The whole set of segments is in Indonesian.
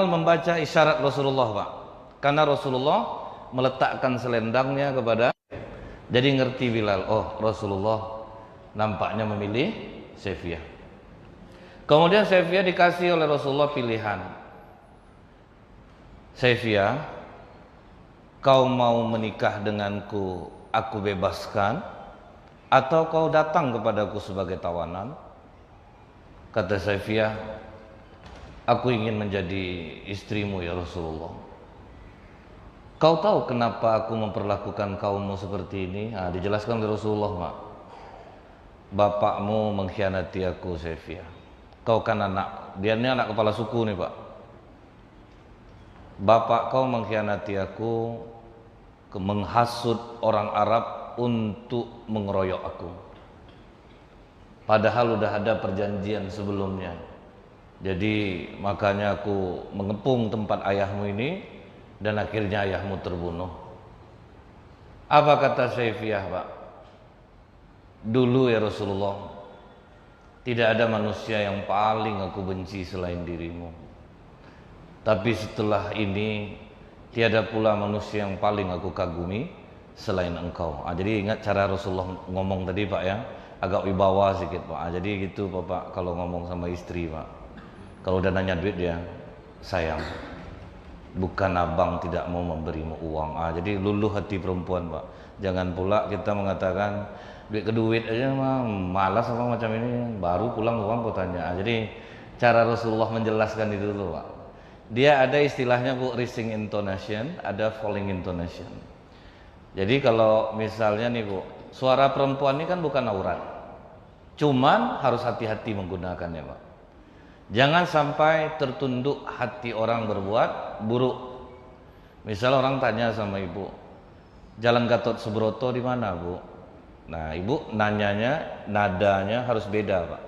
Membaca isyarat Rasulullah, Pak. Karena Rasulullah meletakkan selendangnya kepada, jadi ngerti Bilal, oh Rasulullah nampaknya memilih Saifiyah. Kemudian Saifiyah dikasih oleh Rasulullah pilihan. Saifiyah, kau mau menikah denganku, aku bebaskan, atau kau datang kepadaku sebagai tawanan? Kata Saifiyah, aku ingin menjadi istrimu ya Rasulullah. Kau tahu kenapa aku memperlakukan kaummu seperti ini? Dijelaskan oleh Rasulullah, Mak. Bapakmu mengkhianati aku, Saifiyah. Kau kan anak, dia ini anak kepala suku nih, Pak. Bapak kau mengkhianati aku, menghasut orang Arab untuk mengeroyok aku. Padahal udah ada perjanjian sebelumnya. Jadi makanya aku mengepung tempat ayahmu ini, dan akhirnya ayahmu terbunuh. Apa kata Saifiyah, Pak? Dulu ya Rasulullah, tidak ada manusia yang paling aku benci selain dirimu. Tapi setelah ini, tiada pula manusia yang paling aku kagumi selain engkau. Jadi ingat cara Rasulullah ngomong tadi, Pak ya, agak wibawa sedikit, Pak. Jadi gitu Bapak kalau ngomong sama istri, Pak. Kalau udah nanya duit dia, sayang, bukan abang tidak mau memberimu uang. Jadi luluh hati perempuan, Pak. Jangan pula kita mengatakan duit ke duit aja mah malas apa macam ini, baru pulang uang kau tanya. Jadi cara Rasulullah menjelaskan itu dulu, Pak. Dia ada istilahnya, Bu, rising intonation, ada falling intonation. Jadi kalau misalnya nih, Bu, suara perempuan ini kan bukan aurat. Cuman harus hati-hati menggunakannya, Pak. Jangan sampai tertunduk hati orang berbuat buruk. Misal orang tanya sama ibu, Jalan Gatot Subroto di mana, Bu? Nah, ibu nanyanya, nadanya harus beda, Pak.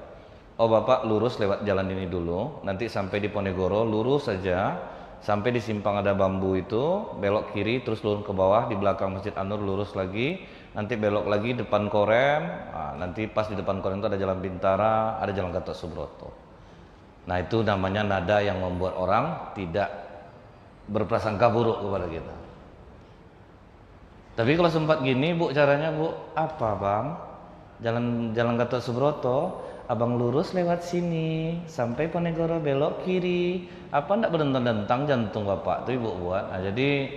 Oh, Bapak lurus lewat jalan ini dulu, nanti sampai di Ponegoro, lurus saja, sampai di simpang ada bambu itu, belok kiri, terus turun ke bawah, di belakang Masjid An-Nur lurus lagi, nanti belok lagi depan Korem, nanti pas di depan Korem itu ada Jalan Bintara, ada Jalan Gatot Subroto. Nah, itu namanya nada yang membuat orang tidak berprasangka buruk kepada kita. Tapi kalau sempat gini, Bu, caranya, Bu, apa Bang? Jalan Gatot Subroto, abang lurus lewat sini sampai Ponegoro belok kiri. Apa ndak berdentang-dentang jantung Bapak tuh Ibu buat. Jadi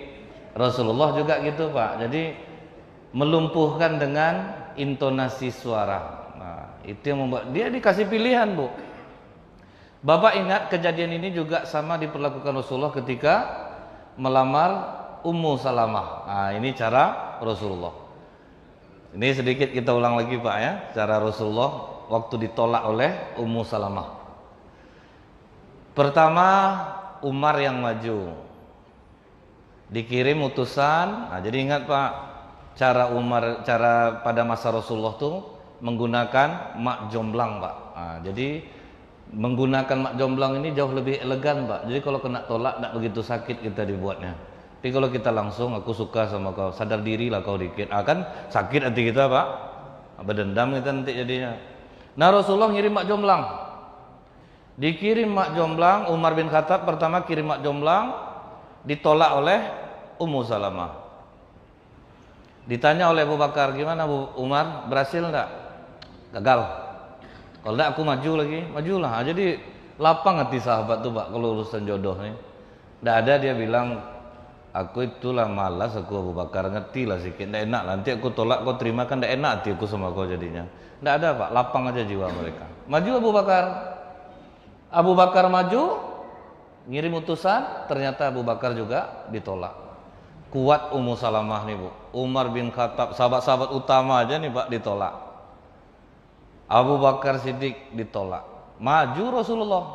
Rasulullah juga gitu, Pak. Jadi melumpuhkan dengan intonasi suara. Nah, itu yang membuat dia dikasih pilihan, Bu. Bapak ingat kejadian ini juga sama diperlakukan Rasulullah ketika melamar Ummu Salamah. Nah, ini cara Rasulullah. Ini sedikit kita ulang lagi, Pak ya, cara Rasulullah waktu ditolak oleh Ummu Salamah. Pertama, Umar yang maju, dikirim utusan. Nah, jadi ingat, Pak, cara pada masa Rasulullah tuh menggunakan mak jomblang, Pak. Nah, jadi menggunakan mak jomblang ini jauh lebih elegan, Pak. Jadi kalau kena tolak tidak begitu sakit kita dibuatnya. Tapi kalau kita langsung, aku suka sama kau, sadar diri lah kau dikit, kan sakit hati kita, Pak. Berdendam kita nanti jadinya. Nah, Rasulullah ngirim mak jomblang. Dikirim mak jomblang, Umar bin Khattab pertama kirim mak jomblang, ditolak oleh Ummu Salamah. Ditanya oleh Abu Bakar, gimana Bu Umar, berhasil enggak? Gagal. Kalau enggak aku maju lagi, majulah. Jadi lapang hati sahabat tuh, Pak, kalau urusan jodoh nih. Enggak ada dia bilang, aku itulah malas, aku Abu Bakar ngerti lah sedikit, enggak enak, nanti aku tolak kau terima kan enggak enak hati aku sama kau jadinya. Enggak ada, Pak, lapang aja jiwa mereka. Maju Abu Bakar. Abu Bakar maju, ngirim utusan, ternyata Abu Bakar juga ditolak. Kuat Ummu Salamah nih, Bu. Umar bin Khattab, sahabat-sahabat utama aja nih, Pak, ditolak. Abu Bakar Siddiq ditolak. Maju Rasulullah.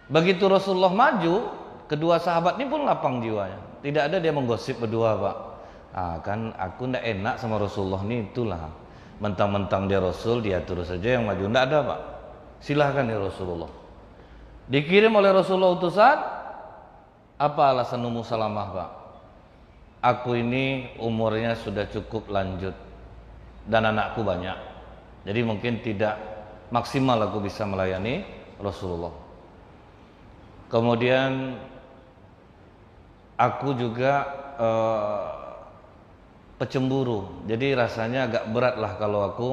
Begitu Rasulullah maju, kedua sahabat ini pun lapang jiwanya. Tidak ada dia menggosip berdua, Pak. Kan aku ndak enak sama Rasulullah nih, itulah. Mentang-mentang dia Rasul, dia terus saja yang maju. Ndak ada, Pak. Silahkan ya Rasulullah. Dikirim oleh Rasulullah utusan. Apa alasan Ummu Salamah, Pak? Aku ini umurnya sudah cukup lanjut dan anakku banyak. Jadi mungkin tidak maksimal aku bisa melayani Rasulullah. Kemudian aku juga pecemburu. Jadi rasanya agak berat lah kalau aku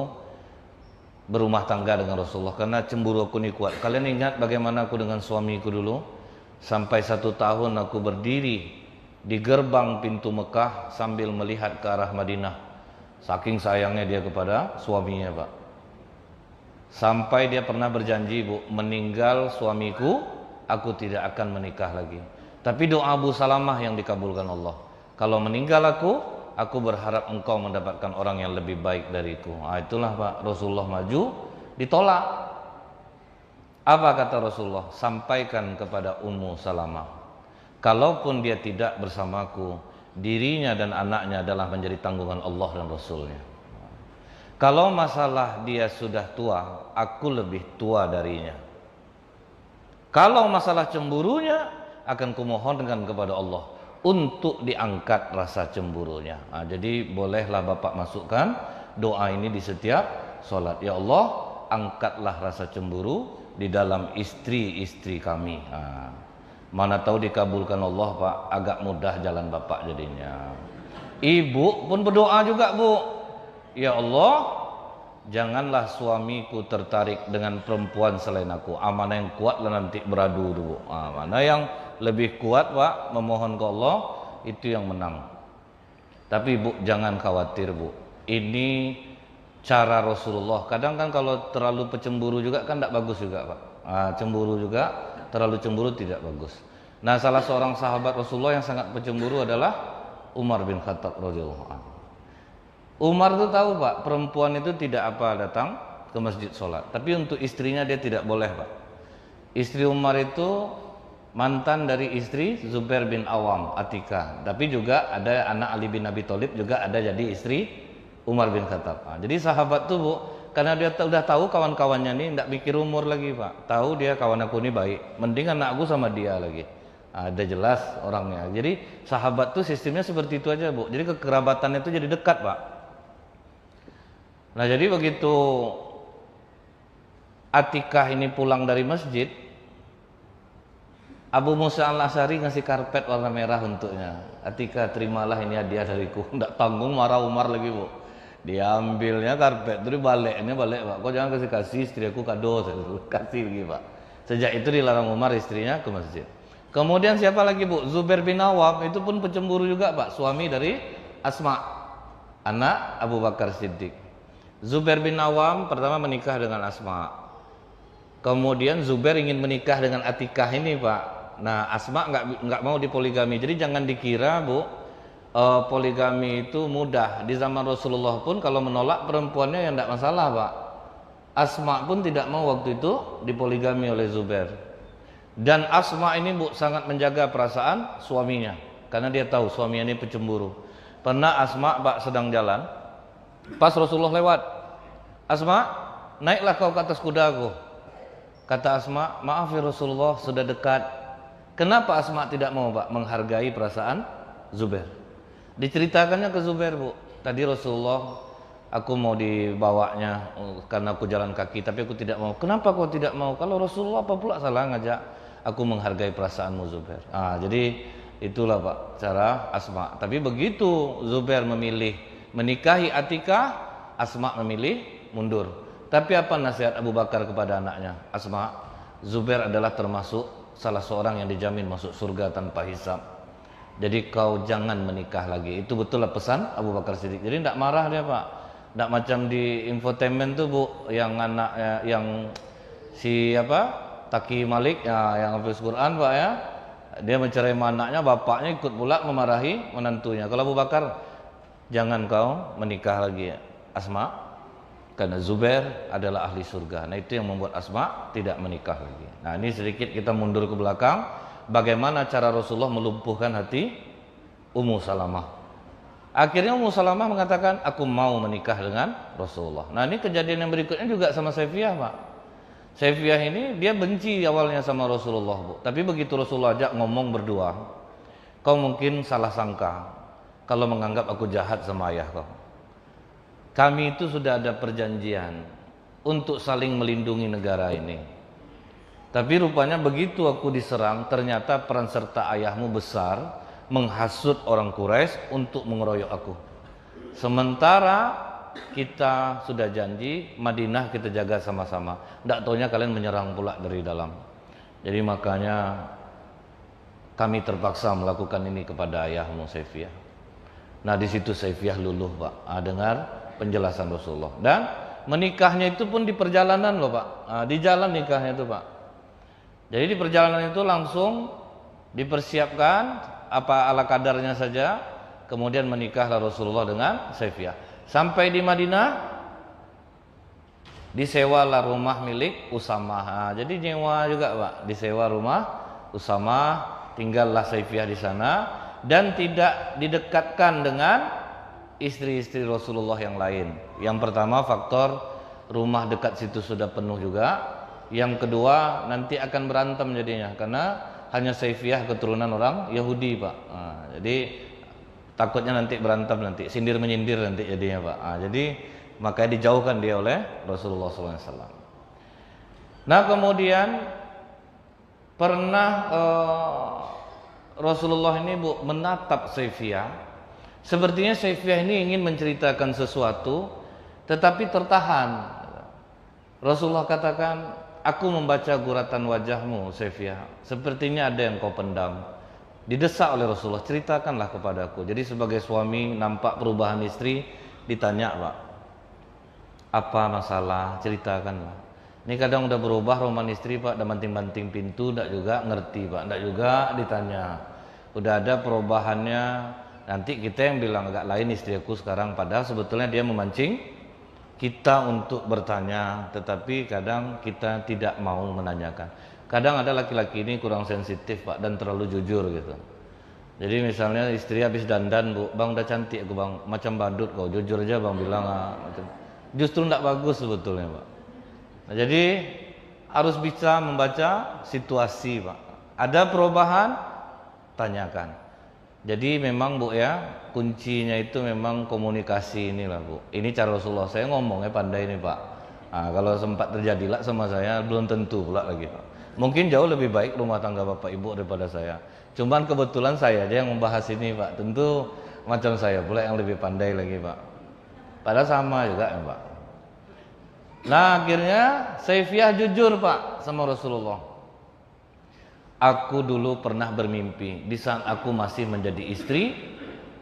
berumah tangga dengan Rasulullah, karena cemburu aku ini kuat. Kalian ingat bagaimana aku dengan suamiku dulu? Sampai 1 tahun aku berdiri di gerbang pintu Mekah sambil melihat ke arah Madinah. Saking sayangnya dia kepada suaminya, Pak. Sampai dia pernah berjanji, Bu, meninggal suamiku, aku tidak akan menikah lagi. Tapi doa Abu Salamah yang dikabulkan Allah. Kalau meninggal aku berharap engkau mendapatkan orang yang lebih baik dariku. Itulah, Pak, Rasulullah maju, ditolak. Apa kata Rasulullah? Sampaikan kepada Ummu Salamah, kalaupun dia tidak bersamaku, dirinya dan anaknya adalah menjadi tanggungan Allah dan Rasulnya. Kalau masalah dia sudah tua, aku lebih tua darinya. Kalau masalah cemburunya, akan kumohonkan kepada Allah untuk diangkat rasa cemburunya. Jadi bolehlah Bapak masukkan doa ini di setiap sholat. Ya Allah, angkatlah rasa cemburu di dalam istri-istri kami. Mana tahu dikabulkan Allah, Pak, agak mudah jalan Bapak jadinya. Ibu pun berdoa juga, Bu. Ya Allah, janganlah suamiku tertarik dengan perempuan selain aku. Mana yang kuatlah nanti beradu dulu. Mana yang lebih kuat, Pak, memohon ke Allah, itu yang menang. Tapi Bu, jangan khawatir, Bu. Ini cara Rasulullah. Kadang kan kalau terlalu pecemburu juga kan tidak bagus juga, Pak. Cemburu juga, terlalu cemburu tidak bagus. Nah, salah seorang sahabat Rasulullah yang sangat pecemburu adalah Umar bin Khattab radhiyallahu anhu. Umar itu tahu, Pak, perempuan itu tidak apa datang ke masjid sholat, tapi untuk istrinya dia tidak boleh, Pak. Istri Umar itu mantan dari istri Zubair bin Awam, Atikah, tapi juga ada anak Ali bin Abi Thalib, juga ada jadi istri Umar bin Khattab. Jadi sahabat tuh, Bu, karena dia udah tahu kawan-kawannya nih tidak mikir umur lagi, Pak. Tahu dia kawan aku ini baik, mending anakku sama dia lagi. Ada jelas orangnya. Jadi sahabat tuh sistemnya seperti itu aja, Bu. Jadi kekerabatannya itu jadi dekat, Pak. Nah, jadi begitu Atikah ini pulang dari masjid, Abu Musa al-Asy'ari ngasih karpet warna merah untuknya. Atikah, terimalah ini hadiah dariku. Tidak tanggung marah Umar lagi, Bu. Diambilnya karpet, terus baliknya balik, Pak. Kau jangan kasih istriku kado, kasih lagi, Pak. Sejak itu dilarang Umar istrinya ke masjid. Kemudian siapa lagi, Bu? Zubair bin Awam itu pun pecemburu juga, Pak. Suami dari Asma, anak Abu Bakar Siddiq. Zubair bin Awam pertama menikah dengan Asma. Kemudian Zubair ingin menikah dengan Atikah ini, Pak. Nah, Asma nggak mau dipoligami. Jadi jangan dikira, Bu, poligami itu mudah. Di zaman Rasulullah pun kalau menolak perempuannya yang tidak masalah, Pak. Asma pun tidak mau waktu itu dipoligami oleh Zubair. Dan Asma ini, Bu, sangat menjaga perasaan suaminya, karena dia tahu suaminya ini pecemburu. Pernah Asma, Pak, sedang jalan, pas Rasulullah lewat, Asma, naiklah kau ke atas kudaku. Kata Asma, maaf ya Rasulullah, sudah dekat. Kenapa Asma tidak mau, Pak, menghargai perasaan Zubair? Diceritakannya ke Zubair, Bu, tadi Rasulullah, aku mau dibawanya karena aku jalan kaki, tapi aku tidak mau. Kenapa kau tidak mau? Kalau Rasulullah apa pula salah ngajak aku menghargai perasaanmu, Zubair? Jadi itulah, Pak, cara Asma. Tapi begitu Zubair memilih menikahi Atikah, Asma memilih mundur. Tapi apa nasihat Abu Bakar kepada anaknya? Asma, Zubair adalah termasuk salah seorang yang dijamin masuk surga tanpa hisab. Jadi kau jangan menikah lagi. Itu betullah pesan Abu Bakar Siddiq. Jadi tidak marah dia, Pak. Tidak macam di infotainment tuh, Bu, yang anak yang si Taki Malik ya, yang hafiz Quran, Pak, ya. Dia mencerai anaknya, bapaknya ikut pula memarahi menantunya. Kalau Abu Bakar, jangan kau menikah lagi, Asma, karena Zubair adalah ahli surga. Nah, itu yang membuat Asma tidak menikah lagi. Nah, ini sedikit kita mundur ke belakang, bagaimana cara Rasulullah melumpuhkan hati Ummu Salamah. Akhirnya Ummu Salamah mengatakan, aku mau menikah dengan Rasulullah. Nah, ini kejadian yang berikutnya juga sama Saifiyah, Pak. Saifiyah ini dia benci awalnya sama Rasulullah, Bu. Tapi begitu Rasulullah ajak ngomong berdua, kau mungkin salah sangka kalau menganggap aku jahat sama ayah kau. Kami itu sudah ada perjanjian untuk saling melindungi negara ini. Tapi rupanya begitu aku diserang, ternyata peran serta ayahmu besar menghasut orang Quraisy untuk mengeroyok aku. Sementara kita sudah janji Madinah kita jaga sama-sama. Ndak taunya kalian menyerang pula dari dalam. Jadi makanya kami terpaksa melakukan ini kepada ayahmu Saifiyah. Nah di situ Saifiyah luluh Pak, dengar penjelasan Rasulullah. Dan menikahnya itu pun di perjalanan loh Pak, di jalan nikahnya itu Pak. Jadi di perjalanan itu langsung dipersiapkan apa ala kadarnya saja, kemudian menikahlah Rasulullah dengan Saifiyah. Sampai di Madinah, disewalah rumah milik Usamah. Jadi nyewa juga Pak, disewa rumah Usamah, tinggallah Saifiyah di sana dan tidak didekatkan dengan istri-istri Rasulullah yang lain. Yang pertama faktor rumah dekat situ sudah penuh juga. Yang kedua nanti akan berantem jadinya karena hanya Saifiyah keturunan orang Yahudi Pak. Jadi takutnya nanti berantem, nanti sindir menyindir nanti jadinya Pak. Jadi makanya dijauhkan dia oleh Rasulullah SAW. Nah kemudian pernah Rasulullah ini Bu menatap Saifiyah. Sepertinya Saifiyah ini ingin menceritakan sesuatu tetapi tertahan. Rasulullah katakan, aku membaca guratan wajahmu Saifiyah, sepertinya ada yang kau pendam. Didesak oleh Rasulullah, ceritakanlah kepadaku. Jadi sebagai suami nampak perubahan istri, ditanya Pak, apa masalah, ceritakanlah. Ini kadang udah berubah roman istri Pak, udah banting-banting pintu, enggak juga ngerti Pak, enggak juga ditanya. Udah ada perubahannya, nanti kita yang bilang agak lain istriku sekarang, padahal sebetulnya dia memancing kita untuk bertanya, tetapi kadang kita tidak mau menanyakan. Kadang ada laki-laki ini kurang sensitif Pak dan terlalu jujur gitu. Jadi misalnya istri habis dandan Bu, bang udah cantik aku bang, macam badut kau, jujur aja bang bilang justru tidak bagus sebetulnya Pak. Nah, jadi harus bisa membaca situasi Pak. Ada perubahan, tanyakan. Jadi memang Bu ya, kuncinya itu memang komunikasi inilah Bu. Ini cara Rasulullah, saya ngomongnya pandai nih Pak. Kalau sempat terjadilah sama saya belum tentu pula lagi Pak. Mungkin jauh lebih baik rumah tangga Bapak Ibu daripada saya. Cuman kebetulan saya aja yang membahas ini Pak. Tentu macam saya pula yang lebih pandai lagi Pak. Padahal sama juga ya Pak. Nah akhirnya Saifiyah jujur Pak sama Rasulullah. Aku dulu pernah bermimpi di saat aku masih menjadi istri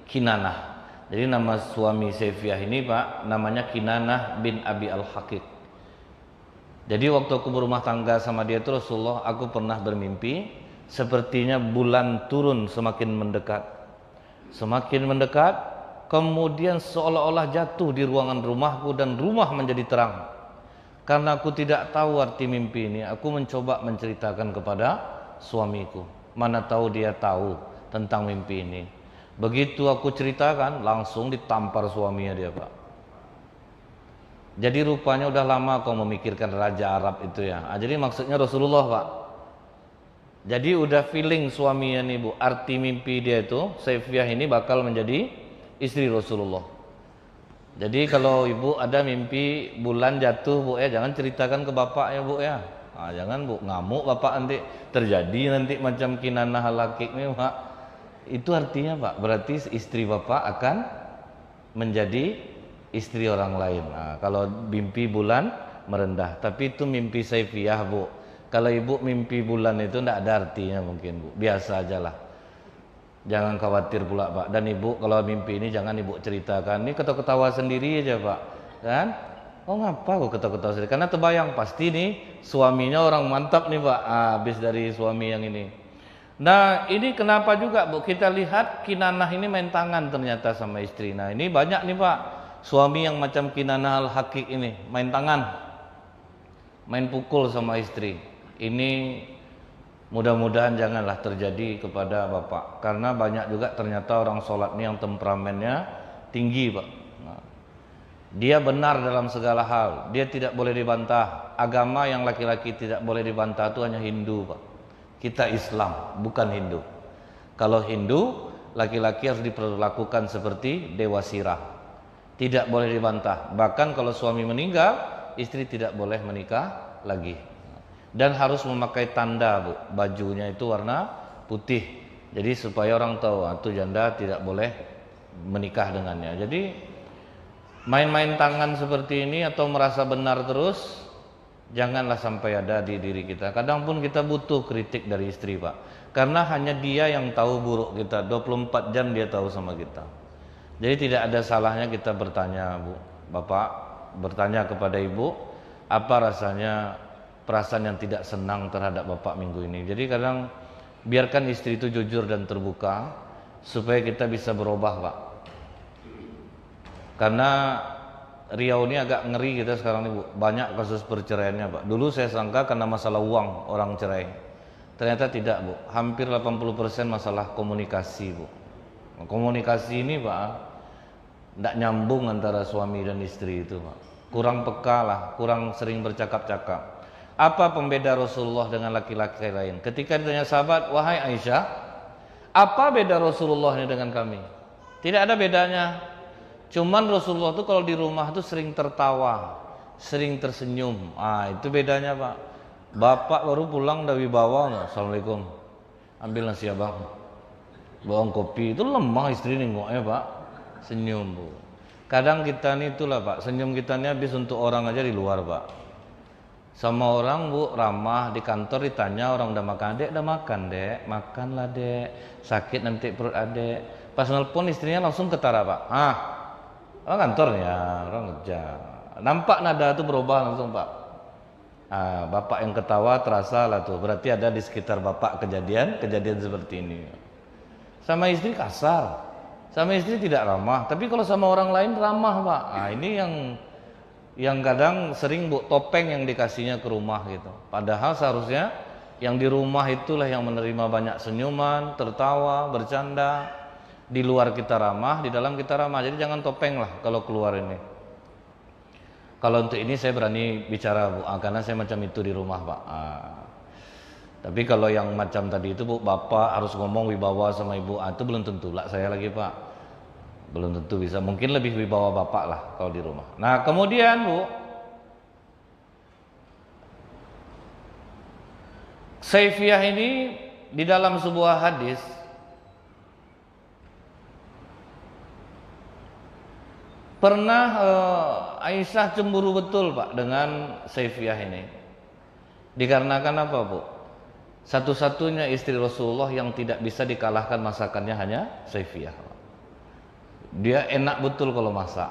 Kinanah. Jadi nama suami Saifiyah ini Pak, namanya Kinanah bin Abi Al-Haqiq. Jadi waktu aku berumah tangga sama dia itu Rasulullah, aku pernah bermimpi sepertinya bulan turun semakin mendekat. Semakin mendekat, kemudian seolah-olah jatuh di ruangan rumahku dan rumah menjadi terang. Karena aku tidak tahu arti mimpi ini, aku mencoba menceritakan kepada suamiku. Mana tahu dia tahu tentang mimpi ini. Begitu aku ceritakan, langsung ditampar suaminya dia Pak. Jadi rupanya udah lama kau memikirkan Raja Arab itu ya. Jadi maksudnya Rasulullah Pak. Jadi udah feeling suaminya nih Bu, arti mimpi dia itu Saifiyah ini bakal menjadi istri Rasulullah. Jadi kalau ibu ada mimpi bulan jatuh Bu ya, jangan ceritakan ke bapak ya Bu ya. Jangan Bu, ngamuk bapak nanti, terjadi nanti macam Kinanah Al-Haqiq nih Pak. Itu artinya Pak, berarti istri bapak akan menjadi istri orang lain. Kalau mimpi bulan merendah, tapi itu mimpi Saifiyah Bu. Kalau ibu mimpi bulan itu tidak ada artinya mungkin Bu, biasa aja lah. Jangan khawatir pula Pak. Dan ibu kalau mimpi ini jangan ibu ceritakan. Ini ketawa-ketawa sendiri aja Pak, kan? Oh ngapa kok ketawa-ketawa sendiri? Karena terbayang pasti nih suaminya orang mantap nih Pak, habis dari suami yang ini. Nah ini kenapa juga Bu, kita lihat Kinanah ini main tangan ternyata sama istri. Nah ini banyak nih Pak, suami yang macam Kinanah Al-Haqiq ini, main tangan, main pukul sama istri. Ini mudah-mudahan janganlah terjadi kepada bapak, karena banyak juga ternyata orang sholat ini yang temperamennya tinggi Pak. Dia benar dalam segala hal, dia tidak boleh dibantah. Agama yang laki-laki tidak boleh dibantah itu hanya Hindu Pak. Kita Islam, bukan Hindu. Kalau Hindu, laki-laki harus diperlakukan seperti dewa sirah, tidak boleh dibantah. Bahkan kalau suami meninggal, istri tidak boleh menikah lagi. dan harus memakai tanda, Bu. Bajunya itu warna putih. Jadi supaya orang tahu itu janda tidak boleh menikah dengannya. Jadi main-main tangan seperti ini atau merasa benar terus janganlah sampai ada di diri kita. Kadang pun kita butuh kritik dari istri, Pak. Karena hanya dia yang tahu buruk kita. 24 jam dia tahu sama kita. Jadi tidak ada salahnya kita bertanya, Bu, Bapak, bertanya kepada Ibu, apa rasanya perasaan yang tidak senang terhadap Bapak minggu ini. Jadi kadang biarkan istri itu jujur dan terbuka supaya kita bisa berubah, Pak. Karena Riau ini agak ngeri kita sekarang ini, Bu. Banyak kasus perceraiannya, Pak. Dulu saya sangka karena masalah uang orang cerai. Ternyata tidak, Bu. Hampir 80% masalah komunikasi, Bu. Komunikasi ini, Pak, tidak nyambung antara suami dan istri itu, Pak. Kurang peka lah, kurang sering bercakap-cakap. Apa pembeda Rasulullah dengan laki-laki lain? Ketika ditanya sahabat, wahai Aisyah, apa beda Rasulullah ini dengan kami? Tidak ada bedanya. Cuman Rasulullah itu kalau di rumah itu sering tertawa, sering tersenyum. Itu bedanya, Pak. Bapak baru pulang dari bawah, Assalamualaikum. Ambil nasi abang. Bawang kopi, itu lemah istri nengoknya, Pak. Senyum, Bu. Kadang kita nih itulah, Pak. Senyum kita nih habis untuk orang aja di luar, Pak. Sama orang, Bu, ramah di kantor ditanya orang udah makan, Dek, udah makan, Dek. Makanlah, Dek. Sakit nanti perut Adek. Pas nelpon istrinya langsung ketara, Pak. Orang kantornya, orang kerja. Nampak nada itu berubah langsung, Pak. Bapak yang ketawa terasa lah tuh. Berarti ada di sekitar Bapak kejadian seperti ini. Sama istri kasar. Sama istri tidak ramah, tapi kalau sama orang lain ramah, Pak. Ini yang kadang sering, Bu, topeng yang dikasihnya ke rumah gitu. Padahal seharusnya yang di rumah itulah yang menerima banyak senyuman, tertawa, bercanda. Di luar kita ramah, di dalam kita ramah. Jadi jangan topeng lah kalau keluar ini. Kalau untuk ini saya berani bicara, Bu, karena saya macam itu di rumah, Pak. Tapi kalau yang macam tadi itu, Bu, Bapak harus ngomong wibawa sama Ibu, itu belum tentu lah saya lagi, Pak. Belum tentu bisa, mungkin lebih wibawa Bapak lah kalau di rumah. Nah kemudian, Bu, Saifiyah ini di dalam sebuah hadis pernah Aisyah cemburu betul, Pak, dengan Saifiyah ini. Dikarenakan apa, Bu? Satu-satunya istri Rasulullah yang tidak bisa dikalahkan masakannya hanya Saifiyah. Dia enak betul kalau masak.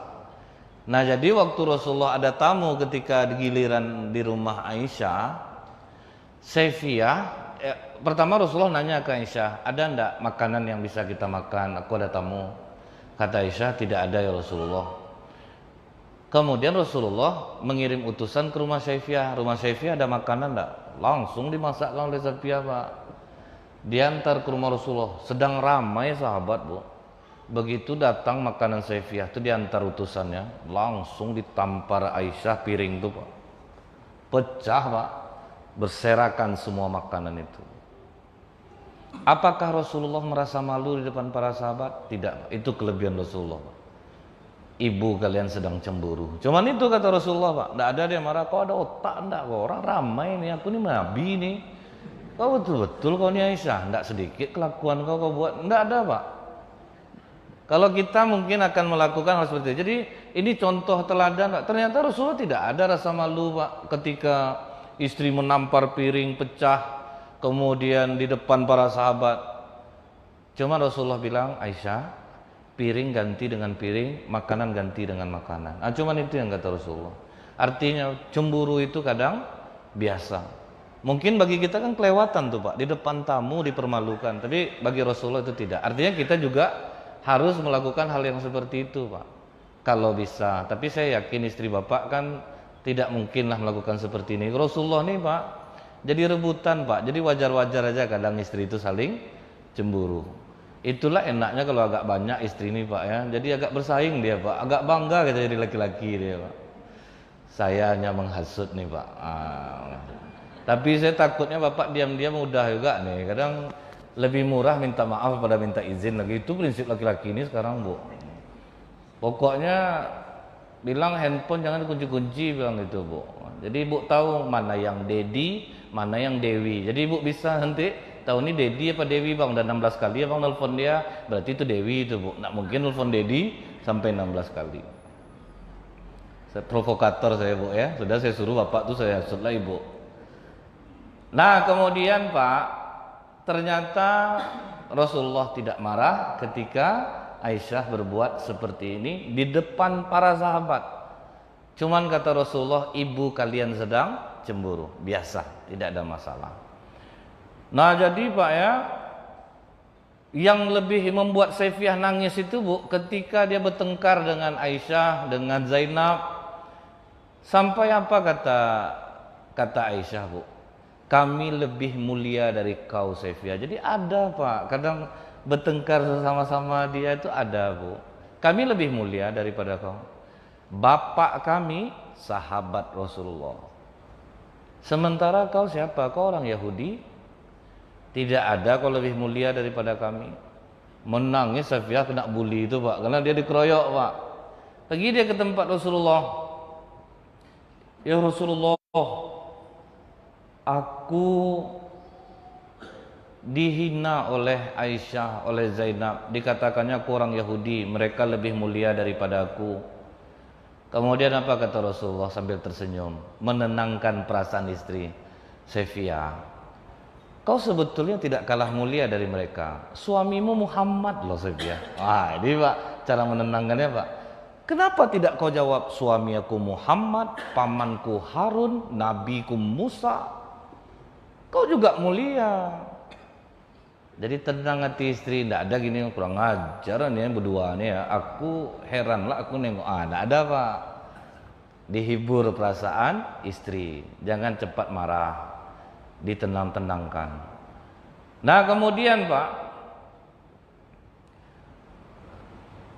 Nah jadi waktu Rasulullah ada tamu ketika giliran di rumah Aisyah, Saifiyah, pertama Rasulullah nanya ke Aisyah, ada enggak makanan yang bisa kita makan? Aku ada tamu. Kata Aisyah, tidak ada ya Rasulullah. Kemudian Rasulullah mengirim utusan ke rumah Saifiyah. Rumah Saifiyah ada makanan enggak? Langsung dimasakkan oleh Saifiyah, Pak. Diantar ke rumah Rasulullah. Sedang ramai sahabat, Bu. Begitu datang makanan Saifiyah itu diantar utusannya, langsung ditampar Aisyah piring itu, Pak. Pecah, Pak. Berserakan semua makanan itu. Apakah Rasulullah merasa malu di depan para sahabat? Tidak, itu kelebihan Rasulullah, Pak. Ibu kalian sedang cemburu. Cuman itu kata Rasulullah, Pak. Tidak ada dia marah. Kau ada otak enggak? Kau orang ramai nih. Aku nih nabi nih. Kau betul-betul kau nih Aisyah. Tidak sedikit kelakuan kau buat. Tidak ada, Pak. Kalau kita mungkin akan melakukan hal seperti itu. Jadi ini contoh teladan. Ternyata Rasulullah tidak ada rasa malu, Pak, ketika istri menampar piring pecah kemudian di depan para sahabat. Cuma Rasulullah bilang, Aisyah, piring ganti dengan piring, makanan ganti dengan makanan. Cuman itu yang kata Rasulullah. Artinya cemburu itu kadang biasa. Mungkin bagi kita kan kelewatan tuh, Pak, di depan tamu dipermalukan. Tapi bagi Rasulullah itu tidak. Artinya kita juga harus melakukan hal yang seperti itu, Pak, kalau bisa. Tapi saya yakin istri Bapak kan tidak mungkinlah melakukan seperti ini. Rasulullah nih, Pak, jadi rebutan, Pak. Jadi wajar-wajar aja kadang istri itu saling cemburu. Itulah enaknya kalau agak banyak istri ini, Pak, ya. Jadi agak bersaing dia, Pak. Agak bangga gitu jadi laki-laki dia, Pak. Saya hanya menghasut nih, Pak. Tapi saya takutnya Bapak diam-diam mudah juga nih. Kadang lebih murah minta maaf pada minta izin lagi. Itu prinsip laki-laki ini sekarang, Bu. Pokoknya bilang handphone jangan dikunci-kunci, bilang gitu, Bu. Jadi ibu tahu mana yang Dedi, mana yang Dewi. Jadi ibu bisa nanti tahu ini Dedi apa Dewi bang. Udah 16 kali abang nelfon dia, berarti itu Dewi itu bu. Nggak mungkin nelfon Dedi sampai 16 kali. Saya provokator saya bu ya. Sudah saya suruh bapak tuh saya hasutlah ibu. Nah kemudian pak, ternyata Rasulullah tidak marah ketika Aisyah berbuat seperti ini di depan para sahabat. Cuman kata Rasulullah, ibu kalian sedang cemburu, biasa, tidak ada masalah. Nah jadi pak ya, yang lebih membuat Safiyyah nangis itu bu, ketika dia bertengkar dengan Aisyah, dengan Zainab, sampai apa kata Aisyah bu, kami lebih mulia dari kau Safiyyah. Jadi ada pak, kadang bertengkar sama-sama dia itu ada bu, kami lebih mulia daripada kau. Bapak kami sahabat Rasulullah, sementara kau siapa? Kau orang Yahudi. Tidak ada kau lebih mulia daripada kami. Menangis Safiyyah kena bully itu pak, karena dia dikeroyok pak. Pergi dia ke tempat Rasulullah, ya Rasulullah, aku dihina oleh Aisyah, oleh Zainab, dikatakannya aku orang Yahudi, mereka lebih mulia daripada aku. Kemudian apa kata Rasulullah sambil tersenyum, menenangkan perasaan istri, Safiyyah, kau sebetulnya tidak kalah mulia dari mereka. Suamimu Muhammad loh Safiyyah. Wah ini pak cara menenangkannya pak. Kenapa tidak kau jawab, suami aku Muhammad, pamanku Harun, nabiku Musa, kau juga mulia. Jadi tenang hati istri, tidak ada gini kurang ajar nih berdua nih ya. Aku heran lah, aku nengok, tidak ada pak. Dihibur perasaan istri, jangan cepat marah, ditenang-tenangkan. Nah kemudian pak,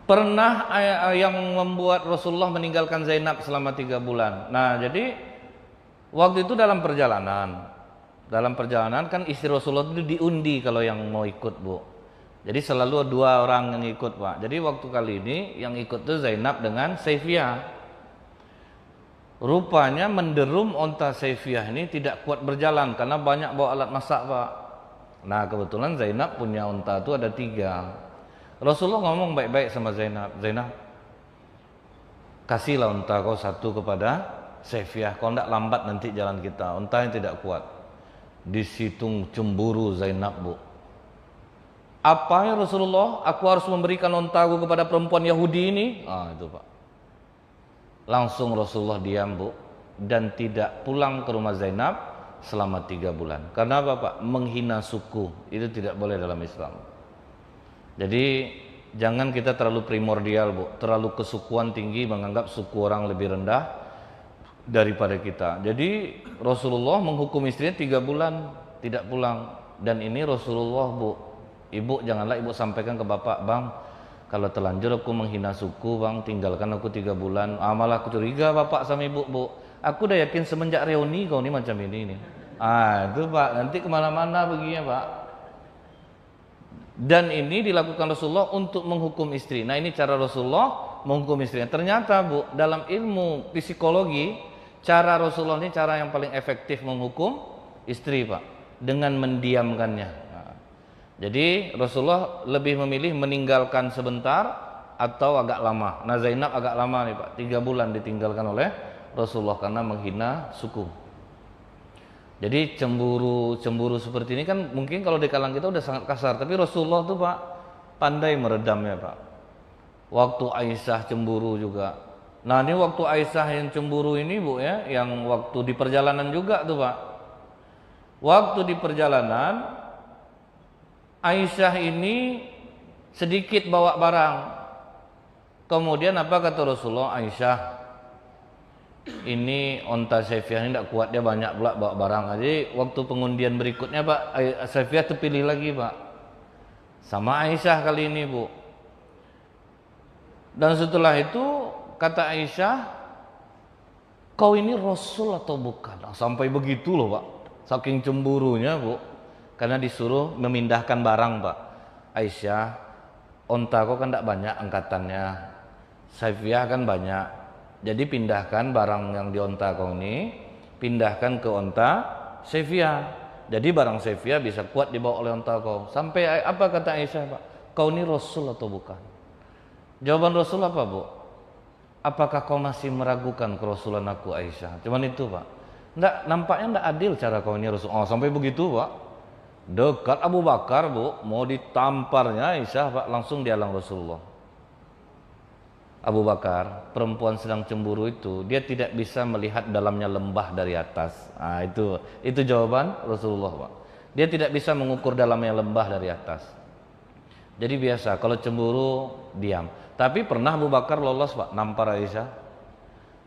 pernah yang membuat Rasulullah meninggalkan Zainab selama 3 bulan. Nah jadi waktu itu dalam perjalanan kan istri Rasulullah itu diundi kalau yang mau ikut bu. Jadi selalu 2 orang yang ikut pak. Jadi waktu kali ini yang ikut itu Zainab dengan Safiyyah. Rupanya menderum onta Safiyyah ini tidak kuat berjalan karena banyak bawa alat masak pak. Nah kebetulan Zainab punya onta itu ada 3. Rasulullah ngomong baik-baik sama Zainab, Zainab, kasihlah onta kau 1 kepada Safiyyah, kau tidak lambat nanti jalan kita, onta yang tidak kuat. Di situ cemburu Zainab bu. Apa ya Rasulullah, aku harus memberikan ontaku kepada perempuan Yahudi ini? Itu pak. Langsung Rasulullah diam bu, dan tidak pulang ke rumah Zainab selama 3 bulan. Karena apa pak? Menghina suku itu tidak boleh dalam Islam. Jadi jangan kita terlalu primordial bu, terlalu kesukuan tinggi, menganggap suku orang lebih rendah daripada kita. Jadi Rasulullah menghukum istrinya 3 bulan tidak pulang. Dan ini Rasulullah bu, ibu janganlah ibu sampaikan ke bapak, bang kalau terlanjur aku menghina suku bang, tinggalkan aku 3 bulan. Malah aku curiga bapak sama ibu bu, aku udah yakin semenjak reuni kau ini macam ini nih. Itu pak, nanti kemana-mana begini pak. Dan ini dilakukan Rasulullah untuk menghukum istri. Nah ini cara Rasulullah menghukum istrinya. Ternyata bu, dalam ilmu psikologi, cara Rasulullah ini cara yang paling efektif menghukum istri pak, dengan mendiamkannya. Jadi Rasulullah lebih memilih meninggalkan sebentar atau agak lama. Nah Zainab agak lama nih pak, 3 bulan ditinggalkan oleh Rasulullah karena menghina suku. Jadi cemburu seperti ini kan mungkin kalau di kalangan kita udah sangat kasar, tapi Rasulullah tuh pak pandai meredamnya pak. Waktu Aisyah cemburu juga. Nah ini waktu Aisyah yang cemburu ini bu ya, yang waktu di perjalanan juga tuh pak. Waktu di perjalanan Aisyah ini sedikit bawa barang. Kemudian apa kata Rasulullah, Aisyah, ini onta Safiyyah ini tidak kuat, dia banyak pula bawa barang. Jadi waktu pengundian berikutnya pak, Safiyyah terpilih lagi pak, sama Aisyah kali ini bu. Dan setelah itu kata Aisyah, kau ini Rasul atau bukan? Sampai begitu loh pak, saking cemburunya bu, karena disuruh memindahkan barang pak. Aisyah, onta kau kan tidak banyak angkatannya, Safiyyah kan banyak. Jadi pindahkan barang yang di onta kau ini, pindahkan ke onta Saifiyah. Jadi barang Saifiyah bisa kuat dibawa oleh onta kau. Sampai apa kata Aisyah, Pak? Kau ini Rasul atau bukan? Jawaban Rasul apa, Bu? Apakah kau masih meragukan kerasulan aku, Aisyah? Cuman itu, Pak. Nampaknya enggak adil cara kau ini Rasul. Oh, sampai begitu, Pak. Dekat Abu Bakar, Bu, mau ditamparnya Aisyah, Pak, langsung dihalang Rasulullah. Abu Bakar, perempuan sedang cemburu itu, dia tidak bisa melihat dalamnya lembah dari atas. Nah, itu jawaban Rasulullah, Pak. Dia tidak bisa mengukur dalamnya lembah dari atas. Jadi biasa, kalau cemburu diam. Tapi pernah Abu Bakar lolos, Pak, nampar Aisyah.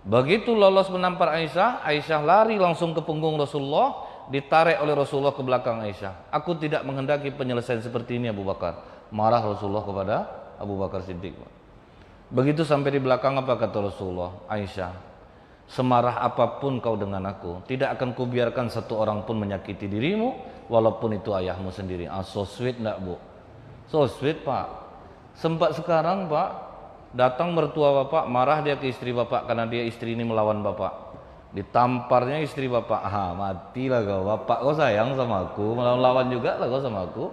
Begitu lolos menampar Aisyah, Aisyah lari langsung ke punggung Rasulullah, ditarik oleh Rasulullah ke belakang Aisyah. Aku tidak menghendaki penyelesaian seperti ini, Abu Bakar. Marah Rasulullah kepada Abu Bakar Siddiq, Pak. Begitu sampai di belakang, apa kata Rasulullah? Aisyah, semarah apapun kau dengan aku, tidak akan kubiarkan satu orang pun menyakiti dirimu, walaupun itu ayahmu sendiri. So sweet enggak, Bu? So sweet, Pak. Sempat sekarang, Pak, datang mertua Bapak, marah dia ke istri Bapak karena dia istri ini melawan Bapak. Ditamparnya istri Bapak. Matilah kau, Bapak kau sayang sama aku, melawan juga lah kau sama aku.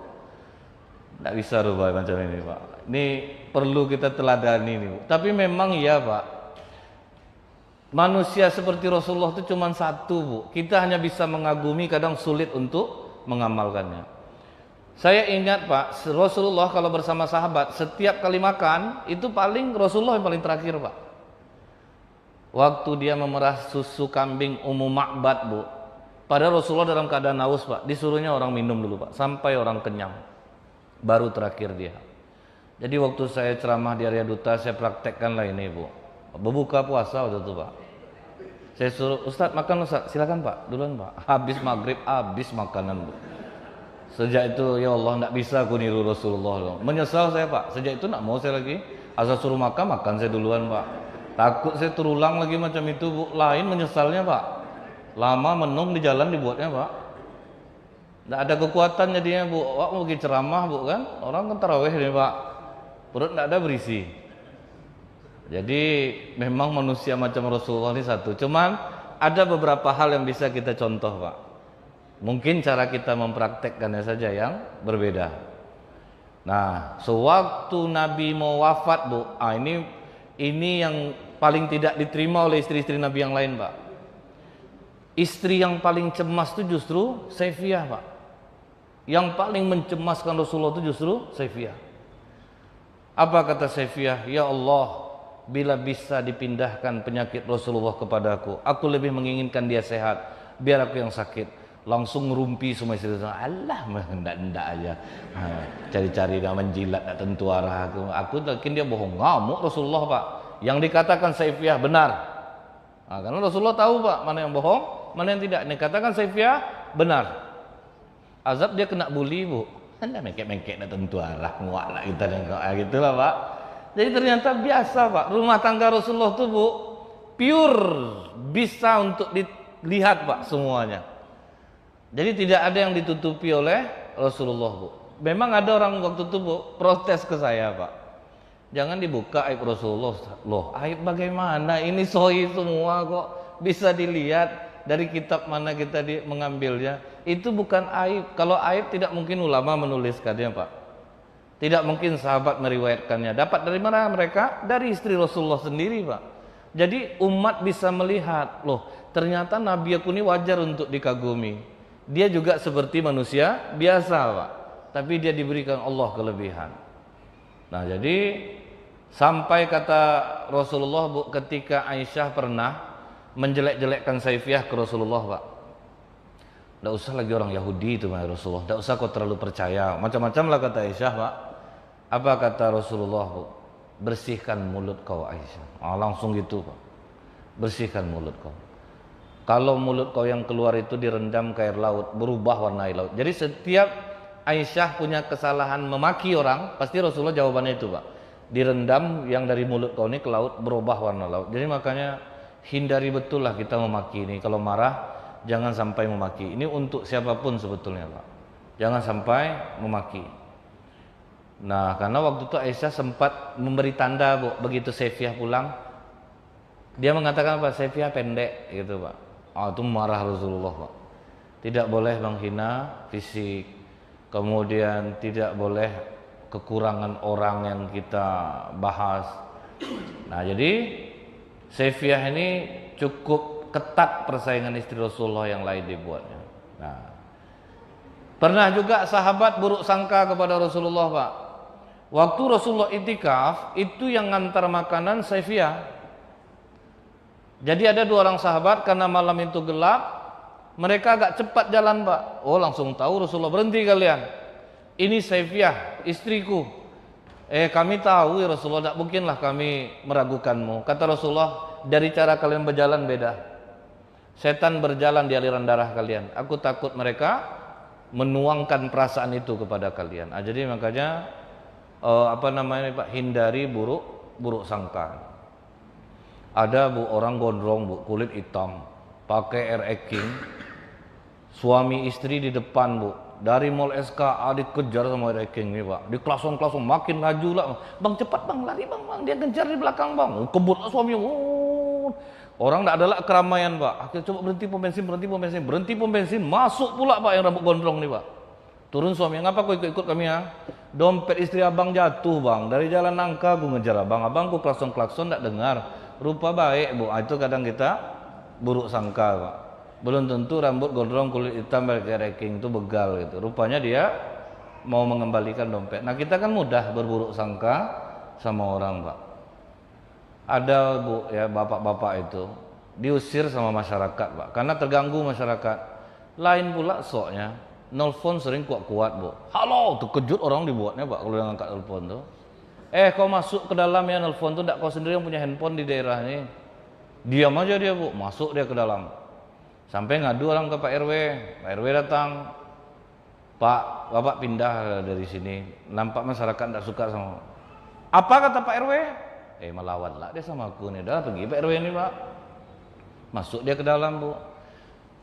Tidak bisa rubah macam ini, Pak. Ini perlu kita teladani ini, Bu. Tapi memang iya, Pak. Manusia seperti Rasulullah itu cuma satu, Bu. Kita hanya bisa mengagumi, kadang sulit untuk mengamalkannya. Saya ingat, Pak, Rasulullah kalau bersama sahabat, setiap kali makan, itu paling Rasulullah yang paling terakhir, Pak. Waktu dia memerah susu kambing Ummu Ma'bad, Bu. Padahal Rasulullah dalam keadaan haus, Pak. Disuruhnya orang minum dulu, Pak, sampai orang kenyang. Baru terakhir dia. Jadi waktu saya ceramah di Arya Duta, saya praktekkanlah ini, Bu. Berbuka puasa waktu itu, Pak. Saya suruh, Ustaz makan, Ustaz. Silakan, Pak, duluan, Pak. Habis maghrib, habis makanan, Bu. Sejak itu, ya Allah, tidak bisa aku niru Rasulullah. Menyesal saya, Pak. Sejak itu tidak mau saya lagi. Asal suruh makan, makan saya duluan, Pak. Takut saya terulang lagi macam itu, Bu. Lain menyesalnya, Pak. Lama menung di jalan dibuatnya, Pak. Tidak ada kekuatan jadinya, Bu. Wah, mau pergi ceramah, Bu, kan? Orang kan tarawih nih, Pak. Perut tidak ada berisi. Jadi memang manusia macam Rasulullah ini satu. Cuman ada beberapa hal yang bisa kita contoh, Pak. Mungkin cara kita mempraktekkannya saja yang berbeda. Nah, sewaktu Nabi mau wafat, Bu, ini yang paling tidak diterima oleh istri-istri Nabi yang lain, Pak. Istri yang paling cemas itu justru Saifiyah, Pak. Yang paling mencemaskan Rasulullah itu justru Saifiyah. Apa kata Saifiyah? Ya Allah, bila bisa dipindahkan penyakit Rasulullah kepadaku, aku lebih menginginkan dia sehat, biar aku yang sakit. Langsung ngerumpi semua istri. Allah, hendak aja. Cari-cari dia menjilat, tak tentu arah aku. Aku yakin dia bohong. Ngamuk Rasulullah, Pak. Yang dikatakan Saifiyah benar. Karena Rasulullah tahu, Pak, mana yang bohong, mana yang tidak. Ini katakan Saifiyah benar. Azab dia kena bully, Bu. Anda mengkek-mengkek tak tentu arah, muak lah kita dan gitulah, Pak. Jadi ternyata biasa, Pak. Rumah tangga Rasulullah itu, Bu, pure, bisa untuk dilihat, Pak, semuanya. Jadi tidak ada yang ditutupi oleh Rasulullah, Bu. Memang ada orang waktu itu, Bu, protes ke saya, Pak. Jangan dibuka aib Rasulullah. Loh, aib bagaimana? Ini sahih semua kok. Bisa dilihat dari kitab mana kita mengambilnya. Itu bukan aib. Kalau aib tidak mungkin ulama menuliskannya, Pak. Tidak mungkin sahabat meriwayatkannya. Dapat dari mana mereka? Dari istri Rasulullah sendiri, Pak. Jadi umat bisa melihat, loh, ternyata Nabi aku ini wajar untuk dikagumi. Dia juga seperti manusia biasa, Pak. Tapi dia diberikan Allah kelebihan. Nah, jadi sampai kata Rasulullah, Bu, ketika Aisyah pernah menjelek-jelekkan Saifiyah ke Rasulullah, Pak. Tidak usah lagi orang Yahudi itu, Rasulullah. Tidak usah kau terlalu percaya. Macam-macam lah kata Aisyah, Pak. Apa kata Rasulullah, Bu? Bersihkan mulut kau, Aisyah. Langsung gitu, Pak. Bersihkan mulut kau. Kalau mulut kau yang keluar itu direndam ke air laut, berubah warna air laut. Jadi setiap Aisyah punya kesalahan memaki orang, pasti Rasulullah jawabannya itu, Pak. Direndam yang dari mulut kau ini ke laut, berubah warna laut. Jadi makanya hindari betul lah kita memaki ini. Kalau marah, jangan sampai memaki. Ini untuk siapapun sebetulnya, Pak. Jangan sampai memaki. Nah, karena waktu itu Aisyah sempat memberi tanda, Bu, begitu Saifiyah pulang, dia mengatakan, Pak, Saifiyah pendek, gitu, Pak. Itu marah Rasulullah, Pak. Tidak boleh menghina fisik, kemudian tidak boleh kekurangan orang yang kita bahas. Nah, jadi Saifiyah ini cukup ketat persaingan istri Rasulullah yang lain dibuatnya. Nah, pernah juga sahabat buruk sangka kepada Rasulullah, Pak. Waktu Rasulullah itikaf, itu yang ngantar makanan Saifiyah. Jadi ada 2 orang sahabat, karena malam itu gelap, mereka agak cepat jalan, Pak. Oh, langsung tahu Rasulullah, berhenti kalian. Ini Saifiyah, istriku. Kami tahu ya Rasulullah, tidak mungkinlah kami meragukanmu. Kata Rasulullah, dari cara kalian berjalan beda. Setan berjalan di aliran darah kalian. Aku takut mereka menuangkan perasaan itu kepada kalian. Jadi makanya Pak, hindari buruk sangka. Ada orang gondrong, Bu, kulit hitam, pakai air king, suami istri di depan, Bu. Dari mall SKA dikejar sama air king nih, Pak. Di klason makin laju lah. Bang, cepat Bang, lari Bang, dia kejar di belakang Bang. Kebut suami. Orang tidak ada lah keramaian, Pak. Akhirnya coba berhenti pom bensin, masuk pula, Pak, yang rambut gondrong nih, Pak. Turun suami, ngapa kau ikut kami ya? Dompet istri abang jatuh, Bang. Dari jalan nangka aku ngejar abang ku klakson tidak dengar. Rupa baik, Bu. Itu kadang kita buruk sangka, Pak. Belum tentu rambut gondrong kulit hitam pakai ranking itu begal gitu. Rupanya dia mau mengembalikan dompet. Nah, kita kan mudah berburuk sangka sama orang, Pak. Ada, Bu, ya, bapak-bapak itu diusir sama masyarakat, Pak, karena terganggu masyarakat. Lain pula soknya, nelfon sering kuat-kuat, Bu. Halo, terkejut orang dibuatnya, Pak, kalau yang angkat telepon tuh. Kau masuk ke dalam ya, nelfon tuh enggak kau sendiri yang punya handphone di daerah ini. Diam aja dia, Bu, masuk dia ke dalam. Sampai ngadu orang ke Pak RW. Pak RW datang. Pak, Bapak pindah dari sini. Nampak masyarakat enggak suka sama. Apa kata Pak RW? Melawan lah dia sama aku nih. Dah pergi Pak RW ini, Pak. Masuk dia ke dalam, Bu.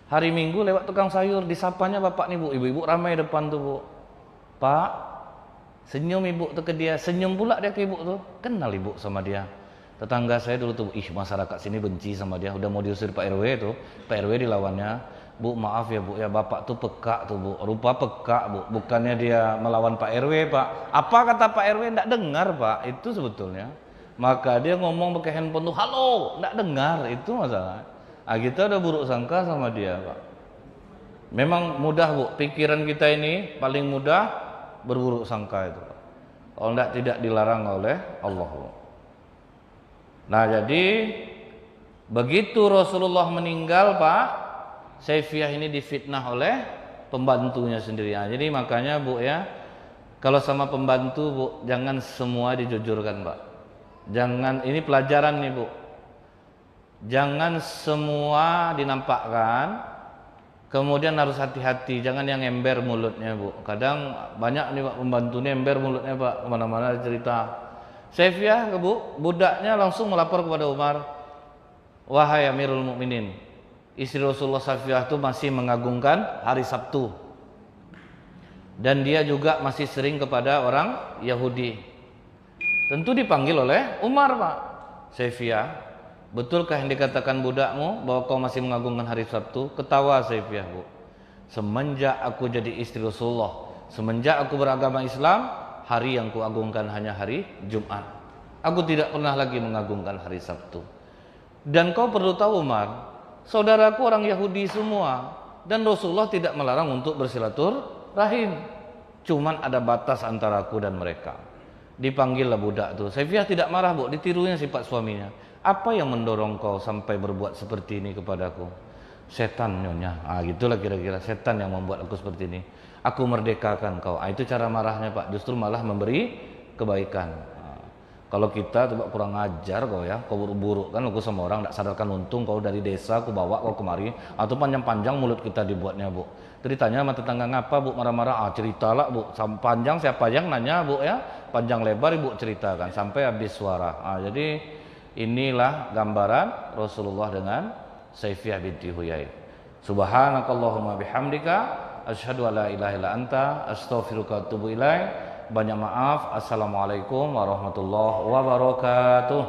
Hari Minggu lewat tukang sayur, disapanya bapak nih, Bu. Ibu-ibu ramai depan tuh, Bu. Pak, senyum ibu tuh ke dia, senyum pula dia ke ibu tuh. Kenal ibu sama dia. Tetangga saya dulu tuh, masyarakat sini benci sama dia, udah mau diusir Pak RW tuh. Pak RW dilawannya. Bu, maaf ya, Bu, ya bapak tuh peka tuh, Bu. Rupa peka, Bu. Bukannya dia melawan Pak RW, Pak. Apa kata Pak RW? Enggak dengar, Pak. Itu sebetulnya. Maka dia ngomong pakai handphone tuh, halo, enggak dengar. Itu masalah. Kita udah buruk sangka sama dia, Pak. Memang mudah, Bu. Pikiran kita ini paling mudah berburuk sangka itu, Pak. Kalau tidak dilarang oleh Allah, Bu. Nah, jadi begitu Rasulullah meninggal, Pak, Saifiyah ini difitnah oleh pembantunya sendiri. Jadi makanya, Bu, ya, kalau sama pembantu, Bu, jangan semua dijujurkan, Pak. Jangan, ini pelajaran nih, Bu. Jangan semua dinampakkan, kemudian harus hati-hati, jangan yang ember mulutnya, Bu. Kadang banyak nih, Pak, pembantunya ember mulutnya, Pak, kemana-mana cerita. Saifiyah, Bu, budaknya langsung melapor kepada Umar. Wahai Amirul Mukminin, istri Rasulullah Saifiyah itu masih mengagungkan hari Sabtu. Dan dia juga masih sering kepada orang Yahudi. Tentu dipanggil oleh Umar, Pak. Saifiyah, betulkah yang dikatakan budakmu bahwa kau masih mengagungkan hari Sabtu? Ketawa Saifiyah, Bu. Semenjak aku jadi istri Rasulullah, semenjak aku beragama Islam, hari yang kuagungkan hanya hari Jumat. Aku tidak pernah lagi mengagungkan hari Sabtu. Dan kau perlu tahu, Umar, saudaraku orang Yahudi semua, dan Rasulullah tidak melarang untuk bersilaturahim. Cuman ada batas antara aku dan mereka. Dipanggillah budak tuh. Saifiyah tidak marah, Bu, ditirunya sifat suaminya. Apa yang mendorong kau sampai berbuat seperti ini kepadaku? Setan, nyonya. Gitulah kira-kira, setan yang membuat aku seperti ini. Aku merdekakan kau. Itu cara marahnya, Pak. Justru malah memberi kebaikan. Kalau kita coba kurang ajar kau, ya, kau buruk-buruk kan aku sama orang, tidak sadarkan untung kau dari desa, aku bawa kau kemari, atau panjang-panjang mulut kita dibuatnya, Bu. Ceritanya sama tetangga ngapa, Bu, marah-marah? Ceritalah, Bu. Panjang siapa yang nanya, Bu, ya. Panjang lebar Ibu ceritakan sampai habis suara. Jadi inilah gambaran Rasulullah dengan Saifiyah binti Huyai. Subhanakallahumma bihamdika asyhadu an la ilaha illa anta astaghfiruka wa atubu ilaik. Banyak maaf. Assalamualaikum warahmatullahi wabarakatuh.